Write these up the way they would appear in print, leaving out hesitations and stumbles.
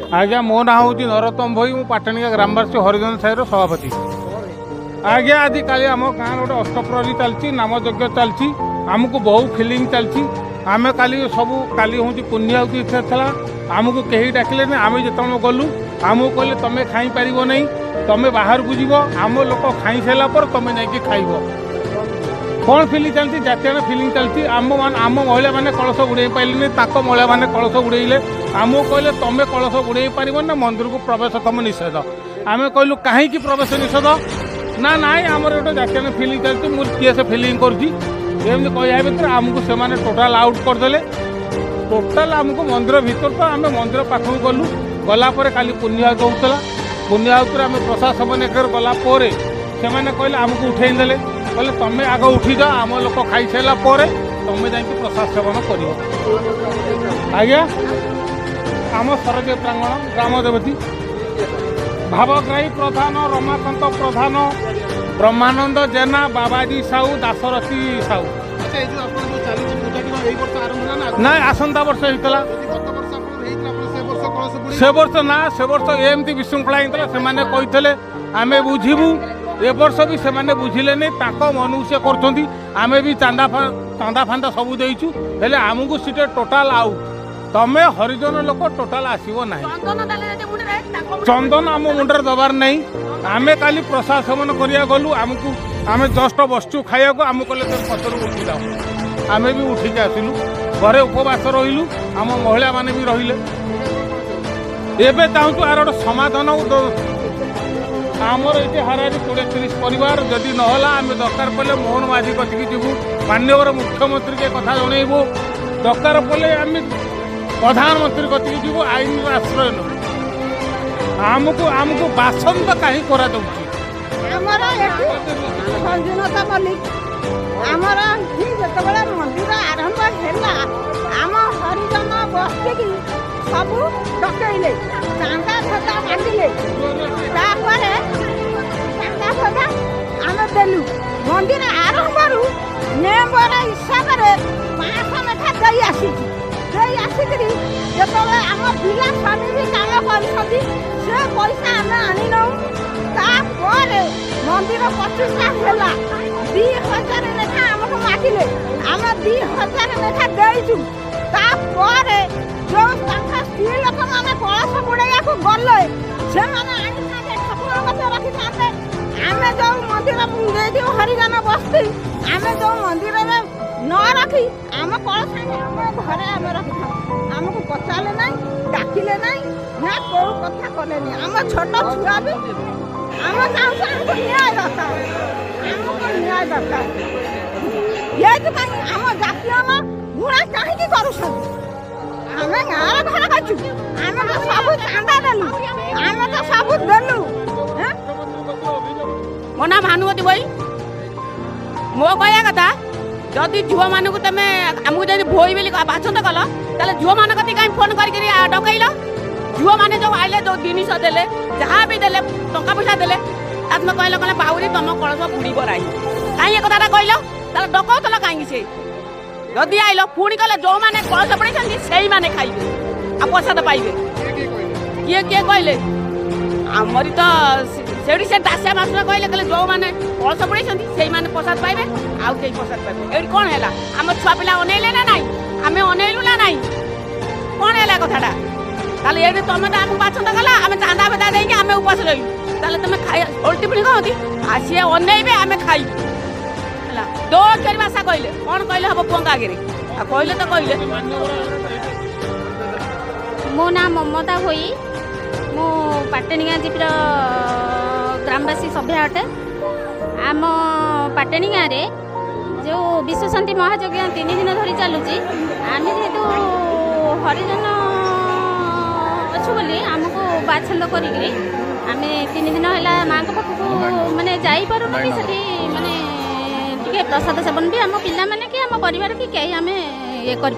आज्ञा मो ना हूँ नरोत्तम भोई मु पाटणिका ग्रामवासी हरिजन साहिर सभापति। आज्ञा आदि काली आम गाँव गोटे अष्टप्रहरी चलती नामयज्ञ चलती आमको बहु फिलिंग चलती आम काली सब काली हूँ पुण्य इच्छा था आमको कहीं डाकिले आम जो गलु आमको कहले तुम खाई पार नहीं तुम बाहर को जीव आम लोक खाई सारा पर तुम नहीं खाइब कौन फिलिंग चलती जातीय फिलिंग चलती आम महिला मैंने कलश उड़े पारे महिला मैंने कलश उड़ेले आमको कहले तुम कलश उड़े पार ना मंदिर को प्रवेश तुम निषेध आम कहलु कहीं प्रवेश निषेध ना नाई आमर गोटे जातीय फिलिंग चलती मुझे किए से फिलिंग करमती कह भर आमको से टोटाल आउट करदे टोटाल आमको मंदिर भीतर तो आम मंदिर पाखक गलु गलापर काली पुण्याहुति होता पुण्याहुति आम प्रशासन एकर गलापर से कहले आमको उठे देले कहले तुम आग उठी जाओ आम लोक खाई सारा तुम जा प्रसाद सेवन कर आज्ञा आम सरजय प्रांगण ग्राम देवती भावग्राही प्रधान रमाकांत प्रधान ब्रह्मानंद जेना बाबाजी साहू दासरथी साहू ना आसंता वर्ष होता से वर्ष ना से वर्ष एमती विशृंखला होता से आम बुझीबू ए वर्ष भी से बुझिले नहीं मनु से कर भी चांदा फांदा सब देचु हेले आमको सीटे टोटाल आउट तमें हरिजन लोक टोटाल आसब ना चंदन आम मुंडर दबार नहीं आमे काली प्रसाद सेवन करिया गलु आमको आम जस्ट बसचु खाया आम कले पतर उठी जाओ आम भी उठिक आसलु घरे उपवास रहिलु आम महिला माने भी रहिले एबे चाहूँ आर गोटे समाधान आमर ये हारारी 20-30 परिवार जदि नहला आम दरकार पड़े मोहन माझी कथिकी जीवु माननीय मुख्यमंत्री के कथा जनइबू दरकार पड़े आम प्रधानमंत्री कथिकी जीवु आईन आश्रय न आमको आमको बासन तो कहीं करा दउची संजीवता मल्लिक आमर जिते मंदिर आरंभ है आम हरिजन बस्ती सब डकैले चांदा फदा मांडिले चांदा फदा आम देलु मंदिर आरंभ मेम्बर हिसाब से 500 लेखा दे आसिक जो आम पिला स्वामी भी काम कर पैसा आम आनी नौ मंदिर प्रतिष्ठा है 2000 लेखा आमको मागिले आम 2000 लेखा देचु जो स्त्री लोक मैंने कलश बुड़ाइया गले से ठाकुर रखी था आम जो मंदिर हरिजन बस्ती आम जो मंदिर में न रखी आम कलश आम घरे आम रखी था आमको पचारे ना डाकिले ना ना कौ कथा कले आम छोट छुआ भी आम चाहूँ आमको न्याय दरकार आमको न्याय दरकार ये आम जातीय गुणा कहीं कर आम गाँव घर खाचु आम तो सब चांदा देलु आम तो सब देलु मो ना भानुमती भाई मो कहया कथा जदि झुआ मान को तुम आमको जब भोई बोली बाछंद कल ताले झुआ मान कति कहीं फोन करके डकैल झुआ मैंने जो आइले जो जिनिस देले जहाँ भी देले टका पैसा देले तुम कहल कहले बाउरी तुम कलश बुड़ब ना कहीं कथा कहल डकौल कहीं से जदि आइल पुणी कले जो मैंने कलश पड़े से मैंने खाइबे आ प्रसाद पाइबे किए किए कहले आमरी तो से दासिया मास्टर कहले कहले जो मैंने कलश पड़े से मैंने प्रसाद पाइबे आउ कहीं प्रसाद पाइबे ये कौन है आम छुआ पिला अनेले ना नाई आम अनेलु ना नाई कौन है कथाटा ताले ये तुम तो आमको बाछंद कला आम चांदा बेदा देके आम उपास रही ताले तुम खाई ओल्टी पुणी कहती आ सी अनेबे आम खाइबे दो अक्षर भाषा कहले कौन कहले हम पुआ आगे कहले तो कहले मो ना ममता भोई मो पाटणिया जीपीर ग्रामवासी सभ्य अटे आम पाटणिया रे जो विश्वशांति महायज्ञ 3 दिन धरी चलुची आम जेहेतु हरिजन अच्छु बोली आमको बाछंद करी आम 3 दिन है माँ पाखक मानने जापरू से माने प्रसाद सेवन भी आम पिला माने कि आम परिवार की कहीं आम ये कर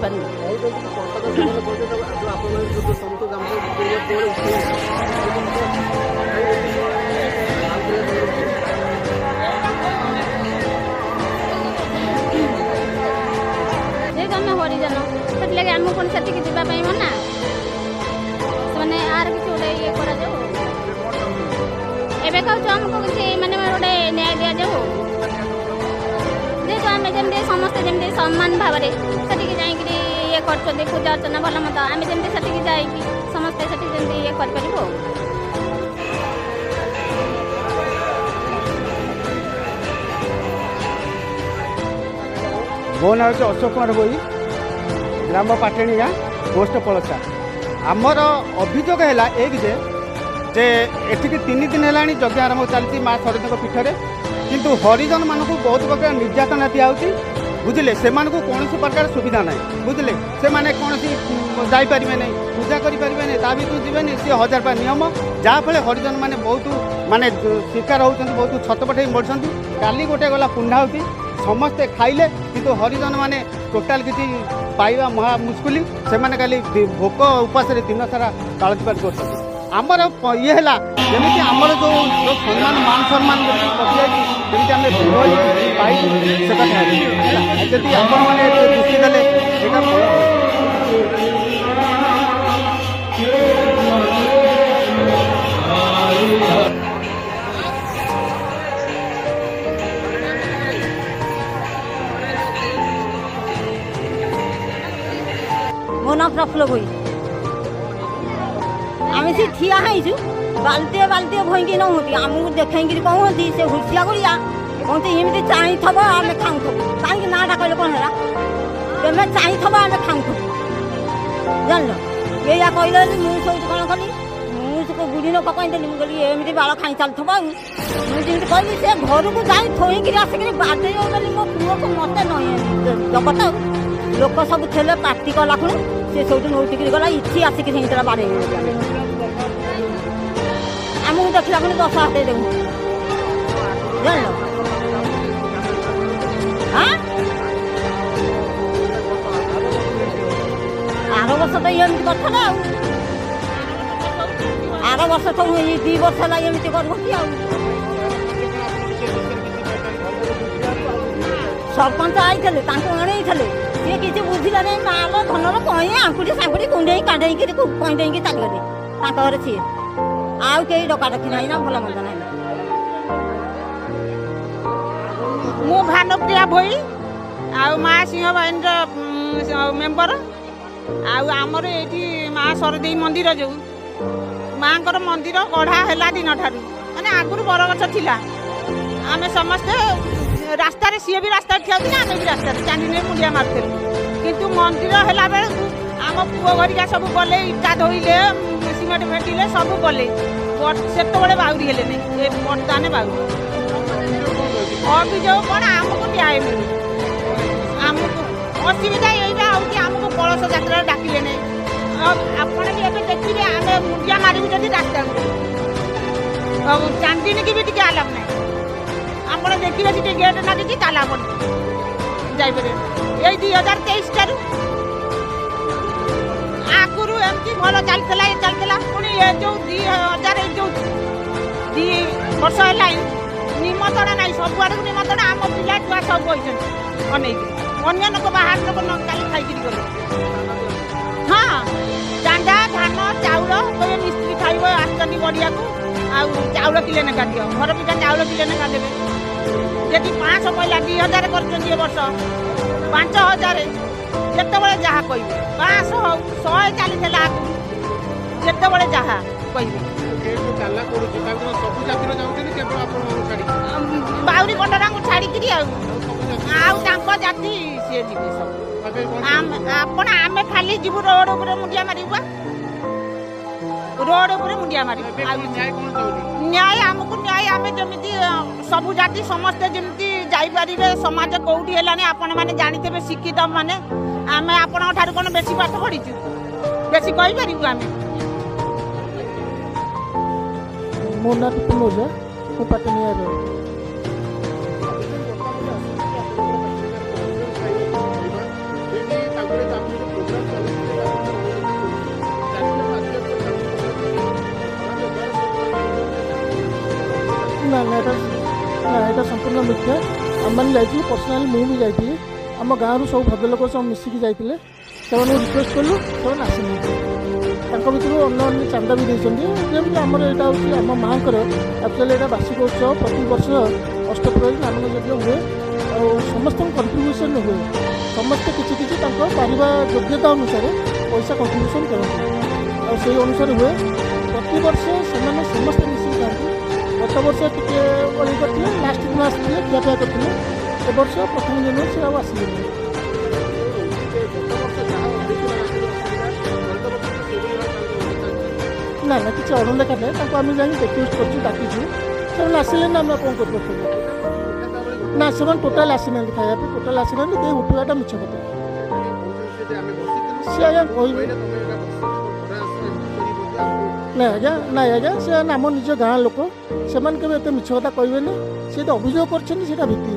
हरिजन से आम पुणी से जावाई मना से आर किसी ଏବେ କହୁଛୁ ଆମକୁ କିଛି ମାନେ ଗୋଟେ ନ୍ୟାୟ ଦିଆଯାଉ ଯେହେତୁ ଆମେ ଯେମିତି ସମସ୍ତେ ଯେମିତି ସମାନ ଭାବରେ ସେଠିକି ଯାଇକିରି ଇଏ କରୁଛନ୍ତି ପୂଜା ଅର୍ଚ୍ଚନା ଭଲ ମନ୍ଦ ଆମେ ଯେମିତି ସେଠିକି ଯାଇକି ସମସ୍ତେ ସେଠି ଯେମିତି ଇଏ କରିପାରିବୁ ଆଉ। ମୋ ନାଁ ହେଉଛି ଅଶୋକ କୁମାର ଭୋଇ, ଗ୍ରାମ ପାଟେଣୀ ଗାଁ, ପୋଷ୍ଟ ପଳସା। ଆମର ଅଭିଯୋଗ ହେଲା ଏକ ଯେ ଏଠିକି 3 ଦିନ ହେଲାଣି ଯଜ୍ଞ ଆରମ୍ଭ ଚାଲିଛି ମା ସରସ୍ୱତୀଙ୍କ ପୀଠରେ, କିନ୍ତୁ ହରିଜନ ମାନଙ୍କୁ ବହୁତ ପ୍ରକାର ନିର୍ଯାତନା ଦିଆହେଉଛି ବୁଝିଲେ। ସେମାନଙ୍କୁ କୌଣସି ପ୍ରକାର ସୁବିଧା ନାହିଁ ବୁଝିଲେ। ସେମାନେ କୌଣସି ଯାଇପାରିବେ ନାହିଁ, ପୂଜା କରିପାରିବେ ନାହିଁ, ତା ଭିତରୁ ଯିବେନି, ସିଏ 1000 ନିୟମ, ଯାହାଫଳରେ ହରିଜନ ମାନେ ବହୁତ ମାନେ ଶିକାର ହେଉଛନ୍ତି, ବହୁତ ଛଟପଟ ହେଇ ମରୁଛନ୍ତି। କାଲି ଗୋଟେ ଗଲା ପୂର୍ଣ୍ଣାହୁତି, ସମସ୍ତେ ଖାଇଲେ କିନ୍ତୁ ହରିଜନ ମାନେ ଟୋଟାଲ କିଛି ପାଇବା ମହା ମୁସ୍କିଲ। ସେମାନେ ଖାଲି ଭୋକ ଉପାସରେ ଦିନ ସାରା କାଳତିପାତ କରୁଛନ୍ତି। ଆମର ଇଏ ହେଲା ଯେମିତି ଆମର ଯେଉଁ ସମ୍ମାନ ମାନ ସମ୍ମାନ ଯେମିତି ପଶିଯାଇଛି ଯେମିତି ଆମେ ପାଇବୁ ସେ କଥା ଯଦି ଆପଣମାନେ ଦୃଷ୍ଟି ଦେଲେ ସେଇଟା ଭଲ। ମୋ ନାଁ ପ୍ରଫୁଲ୍ଲ ଭୋଇ। ଆମେ ସେ ଠିଆ ହେଇଛୁ ବାଲ୍ଟିଏ ବାଲ୍ଟିଏ ଭଇଁକି ନହୁନ୍ତି, ଆମକୁ ଦେଖେଇକିରି କହୁଛନ୍ତି ସେ ହୁସିଆ ଗୁଳିଆ କହନ୍ତି ଏମିତି ଚାହିଁଥବ ଆମେ ଖାଉଥିବୁ। କାହିଁକି ନାଁଟା କହିଲେ କ'ଣ ହେଲା, ତମେ ଚାହିଁଥବ ଆମେ ଖାଉଥିବୁ ଜାଣିଲ। ଏଇଆ କହିଲେ ମୁଁ ସବୁ କ'ଣ କଲି, ମୁଁ ସେ ବୁଢ଼ୀ ଲୋକ କହିଦେଲି, ମୁଁ କହିଲି ଏମିତି ବାଳ ଖାଇ ଚାଲୁଥିବ ଆଉ। ମୁଁ ଯେମିତି କହିଲି ସେ ଘରକୁ ଯାଇ ଥୋଇକିରି ଆସିକିରି ବାଡ଼େଇ ବୋଲି ମୋ ପୁଅକୁ ମୋତେ ନଇଁ ଜଗତ ଲୋକ ସବୁ ଥିଲେ ପାଟି କଲା ଖୁଣୁ ସେ ସବୁଠୁ ନଉଟିକିରି ଗଲା, ଇଠି ଆସିକି ସେଇଟା ବାଡ଼େଇ ଆମକୁ ଦେଖିଲା ଖୁଣି 10 ହାତ ଦେବୁ ଜାଣିଲ। ଆର ବର୍ଷ ତ ଏମିତି କରିଥିଲା ଆଉ, ଆର ବର୍ଷ ତ 2 ବର୍ଷ ହେଲା ଏମିତି କରୁଛନ୍ତି ଆଉ। ସରପଞ୍ଚ ଆଇଥିଲେ ତାଙ୍କୁ ଅଣେଇଥିଲେ, ସିଏ କିଛି ବୁଝିଲା ନାହିଁ। ମାଲ ଧନର କଇଁ ଆଙ୍କୁଡ଼ି ସାଙ୍କୁଡ଼ି କୁଣ୍ଡେଇ କାଢ଼େଇକିରି କଇଁ ଦେଇକି ଚାଲିଗଲେ ତାଙ୍କ ଘରେ ସିଏ। ଆଉ କେହି ଡକାଡକି ନାହିଁ ନା ଭଲ ମନ୍ଦ ନାହିଁ। ମୁଁ ଭାନପ୍ରିୟା ଭୋଇ ଆଉ ମା ସିଂହ ବାହିନୀର ମେମ୍ବର। ଆଉ ଆମର ଏଇଠି ମା ସରଦେଇ ମନ୍ଦିର ଯେଉଁ ମାଙ୍କର ମନ୍ଦିର ଗଢ଼ା ହେଲା ଦିନଠାରୁ ମାନେ ଆଗରୁ ବରଗଛ ଥିଲା, ଆମେ ସମସ୍ତେ ରାସ୍ତାରେ, ସିଏ ବି ରାସ୍ତାରେ ଠିଆ ହେଉଥିଲେ, ଆମେ ବି ରାସ୍ତାରେ ଚାନ୍ଦିନୀରେ ମୁଣ୍ଡିଆ ମାରୁଥିଲୁ। କିନ୍ତୁ ମନ୍ଦିର ହେଲା ବେଳକୁ ଆମ ପୁଅ ଘରିକା ସବୁ ଗଲେ, ଇଟା ଧୋଇଲେ, ସିମେଣ୍ଟ ଭେଟିଲେ, ସବୁ ଗଲେ। ସେତେବେଳେ ବାଉରି ହେଲେ ନାହିଁ, ଏ ବର୍ତ୍ତମାନ ବାଉରି। ଅଭିଯୋଗ କ'ଣ, ଆମକୁ ନ୍ୟାୟ ମିଳୁ। ଆମକୁ ଅସୁବିଧା ଏଇଟା ହେଉଛି, ଆମକୁ କଳସ ଯାତ୍ରାରେ ଡାକିଲେ ନାହିଁ। ଆପଣ ବି ଏବେ ଦେଖିବେ ଆମେ ମୁଣ୍ଡିଆ ମାରିବୁ ଯଦି ରାସ୍ତାକୁ, ଚାନ୍ଦିନୀକି ବି ଟିକେ ଆଲାପ ନାହିଁ। ଆପଣ ଦେଖିବେ ସେଠି ଗେଟ୍ ଲାଗିଛି, ତାଲା ପଡ଼ିଛି, ଯାଇପାରିବେ। ଏଇ 2023 ଠାରୁ ଆଗରୁ ଏମିତି ଭଲ ଚାଲିଥିଲା, ଏ ଚାଲିଥିଲା। ପୁଣି ଏ ଯେଉଁ 2000 ଏ ଯେଉଁ 2 ବର୍ଷ ହେଲାଣି ନିମନ୍ତ୍ରଣ ନାହିଁ, ସବୁଆଡ଼କୁ ନିମନ୍ତ୍ରଣ। ଆମ ପିଲା ଛୁଆ ସବୁ ହୋଇଛନ୍ତି ଅନେଇକି, ଅନ୍ୟ ଲୋକ ବାହାର ଲୋକ କାଲି ଖାଇକିରି ଗଲେ। ହଁ, ଚାନ୍ଦା ଧାନ ଚାଉଳ କହିବେ ମିସ୍ତ୍ରୀ ଖାଇବ ଆସିଛନ୍ତି ଗଡ଼ିଆକୁ, ଆଉ ଚାଉଳ କିଲେ ନେଖା ଦିଅ, ଘର ପିଛା ଚାଉଳ କିଲେ ନେଖା ଦେବେ। ଯଦି 500 ପଇଲା 2000 କରିଛନ୍ତି ଏ ବର୍ଷ, 5000 ଯେତେବେଳେ ଯାହା କହିବେ, 500 ହଉ 100 ଚାଲିଥିଲା ଆଗରୁ, ଯେତେବେଳେ ଯାହା କହିବେ। ବାଉରି କଟରାଙ୍କୁ ଛାଡ଼ିକିରି ଆଉ ତାଙ୍କ ଜାତି ସିଏ ଯିବେ ସବୁ। ଆମେ ଖାଲି ଯିବୁ ରୋଡ଼ ଉପରେ ମୁଣ୍ଡିଆ ମାରିବୁ, ରୋଡ଼ ଉପରେ ମୁଣ୍ଡିଆ ମାରିବୁ। ନ୍ୟାୟ ଆମକୁ ନ୍ୟାୟ, ଆମେ ଯେମିତି ସବୁ ଜାତି ସମସ୍ତେ ଯେମିତି ଯାଇପାରିବେ। ସମାଜ କୋଉଠି ହେଲାନି ଆପଣମାନେ ଜାଣିଥିବେ, ଶିକ୍ଷିତ ମାନେ। ଆମେ ଆପଣଙ୍କ ଠାରୁ କ'ଣ ବେଶୀ ପାଠ ପଢ଼ିଛୁ, ବେଶୀ କହିପାରିବୁ ଆମେ? ମୋ ନାଁ ଟିପୁନ ଓଝା, ମୁଁ ପାଟଣିଆରେ। ନା ଏଇଟା ସମ୍ପୂର୍ଣ୍ଣ ମିଥ୍ୟା। ଆମମାନେ ଯାଇଥିଲୁ, ପର୍ସନାଲି ମୁଁ ବି ଯାଇଥିଲି। ଆମ ଗାଁରୁ ସବୁ ଭଦ୍ରଲୋକ ସବୁ ମିଶିକି ଯାଇଥିଲେ। ସେମାନଙ୍କୁ ରିକ୍ୱେଷ୍ଟ କଲୁ, ସେମାନେ ଆସିନାହାନ୍ତି। भितर अन्य चांदा भी देती जमी आम यहाँ हूँ आम माँ एक्चुअली यहाँ वार्षिक उत्सव प्रति वर्ष अष्टप्रहरी नाम यज्ञ हुए और समस्त कंट्रीब्यूशन हुए समस्ते किसी पारिबा योग्यता अनुसार पैसा कंट्रीब्यूशन करते और से अनुसार हुए प्रति वर्ष से समस्त मिसिक जाती गत वर्ष टे बड़ी करते लास्ट दिन आसते खियापिया करते ए वर्ष प्रथम दिन से आसले ना ना किसी अणुलेखा ना आम जा रिक्वेस्ट कर डाकिଛୁ से आसिले ना आम कौन कर ना से टोटाल आसीना खाया टोटाल आसीना दे उठवाटा मिछ कथा सी आज्ञा कह ना आज्ञा ना आज्ञा से आम निज गाँ लोक से एत मिछ कथा कहबेनि सी अभियोग कर भित्ति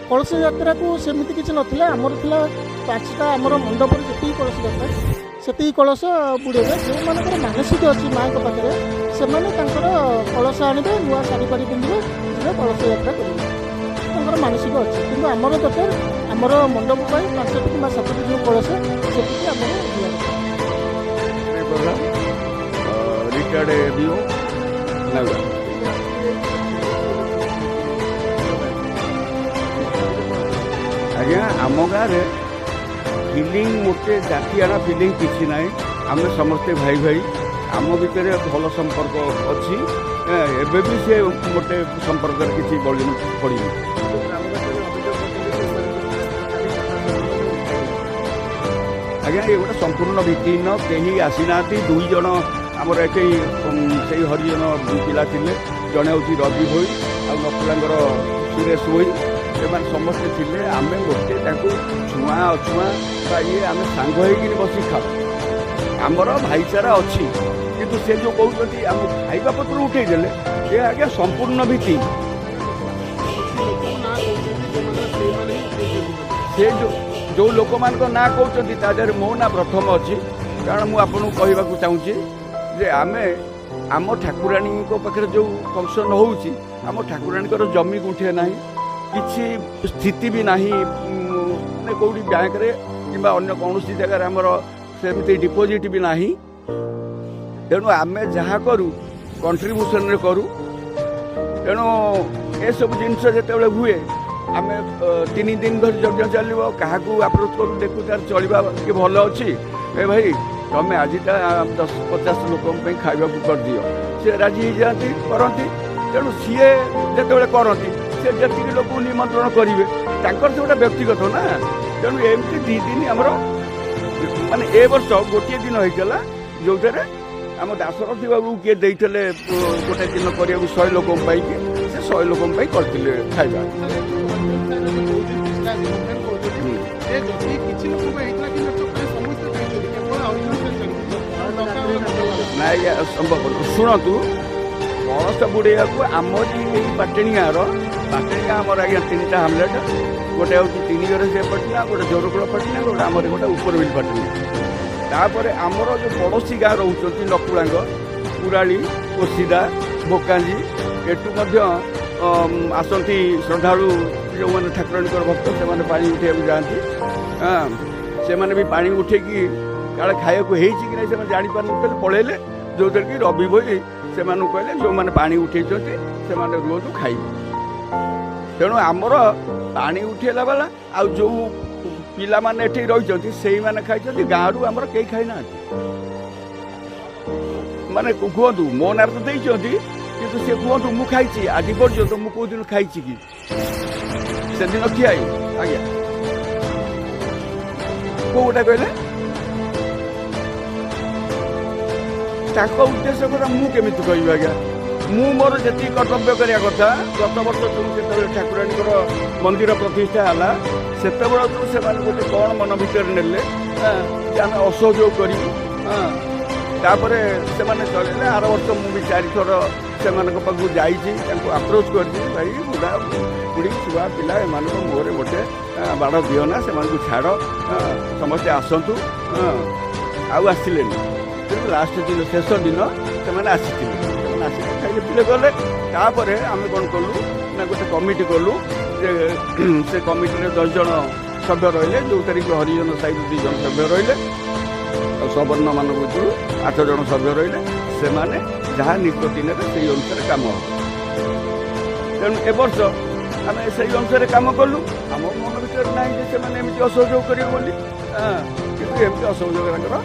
कलश यात्रा को सेमती किसी नाला आमर था 5टा आमर मंडप जी कलश यात्रा से कलश बुड़ेबे जो मान मानसिक अच्छी माँ पाखे से कलश आणवे नुआ शाढ़ी पाड़ी पिंधे जी कलश यात्रा करेंगे मानसिक अच्छे कि आमर दरकार आमर मंडप 5टी कि 7टी जो कलश से आम आज्ञा आम गाँव फिलिंग मोटे जातिआना फिलिंग किसी ना आम समस्ते भाई भाई आम भितर भल संपर्क अच्छी एबे भी से मोटे संपर्क किसी पड़ी आज्ञा ये गोटे संपूर्ण भित्तिहीन कहीं आसीना 2 जन आमर ये से हरिजन पिला थे जड़े हूँ रवि भोई आ नकुलांगर सुरेश भोई से समस्ते थे आम गोटे छुआ अछुआ ये आम सांग बसी खाऊ आमर भाईचारा अच्छी किंतु से जो कहते आम खाइबा पत्र उठेदेले ये आज्ञा संपूर्ण भित्ति से जो लोक मान ना कहते मो ना प्रथम अच्छी कारण मुझे कहवाक चाहूँगी जे आमे आम ठाकुराणी पाखे जो फंक्शन होउची आम ठाकुराणी जमी गुंठे ना किसी स्थिति भी नहीं माने कौटी बैंक रे किंबा अन्य कौन जगह आमर सेमती डिपोजिट भी नहीं तेणु आम जहाँ करूँ कंट्रीब्यूशन करूँ तेणु ये सब जिनस जो हुए आम 3 दिन धर यज्ञ चलो क्या अप्रोच करूँ देखू तार चलवा कि भल अच्छी ए भाई तुम आज 10-50 लोक खावा कर दियो सी राजी हो जाती करती तेणु सीए जो करती से जी लोक निमंत्रण करेंगे से गोटे व्यक्तिगत ना तेणु एमती 2 दिन आमर माने ए वर्ष गोटे दिन होता जो आम दासरथी बाबू किए देते गोटे दिन करा 100 लोक से 100 लोक करते खाଇବା ना संभव शुणु कलश बुड़ेया को आमरी पाटेणी गाँव आमर आज्ञा 3टा हामलेट गोटे हूँ 3 घर से पटना गोटे जोरकुल पटना गोटे आमर गोटे उपरबिल पटना तापर आमर जो पड़ोशी गाँ रोच नकुलांग कुराली कोसीदा बोकांजी एटू आसती श्रद्धालु जो मैंने ठाकुराणी भक्त से पा उठे जाती से मैंने भी पा उठे काले खाया को नहीं जापार पलैले जो कि रवि भोई से कहले जो मैंने पा उठे से रुहतु खाई तेणु आमर पा उठेला वाला आ जो पिला माने एठी रही से मैंने खाई गाँव रु आमर कई खाई ना माने कहतु मो नार तो देती किंतु से कहतु मु खाई आज पर्यंत मु कौ दिन खाई कि से दिन खियाई आज्ञा कौ गोटे कहले उद्देश्य कथा मुझे कह आज्ञा मु मोर जी कर्तव्य करने कथा गत वर्ष जो ठाकुराणी मंदिर प्रतिष्ठा है से गोटे कौन मन भर ने आम असहयोग कर चलने आर वर्ष मुझे 4 थर से पाक जाप्रोच कर भाई बुढ़ा बुढ़ी छुआ पिला एम मुहर गोटे बाड़ दिना से छाड़ समस्ते आसतु आसले लास्ट दिन शेष दिन से आसी खाइले पिले गले तापर आम कौन कलु ना गोटे कमिटी कलु से कमिटी 10 जन सभ्य रही जो तारीख हरिजन साइड 2 जन सभ्य रही ଆଉ ସବର୍ଣ୍ଣ ମାନଙ୍କ ଭିତରୁ 8 ଜଣ ସଭ୍ୟ ରହିଲେ ସେମାନେ ଯାହା ନିଷ୍ପତ୍ତି ନେବେ ସେଇ ଅନୁସାରେ କାମ ହେବ। ତେଣୁ ଏ ବର୍ଷ ଆମେ ସେଇ ଅନୁସାରେ କାମ କଲୁ। ଆମ ମନ ଭିତରେ ନାହିଁ ଯେ ସେମାନେ ଏମିତି ଅସହଯୋଗ କରିବେ ବୋଲି, କିନ୍ତୁ ଏମିତି ଅସହଯୋଗ ତାଙ୍କର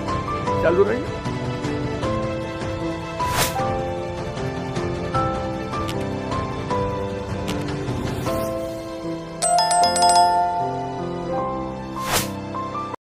ଚାଲୁ ରହିବ।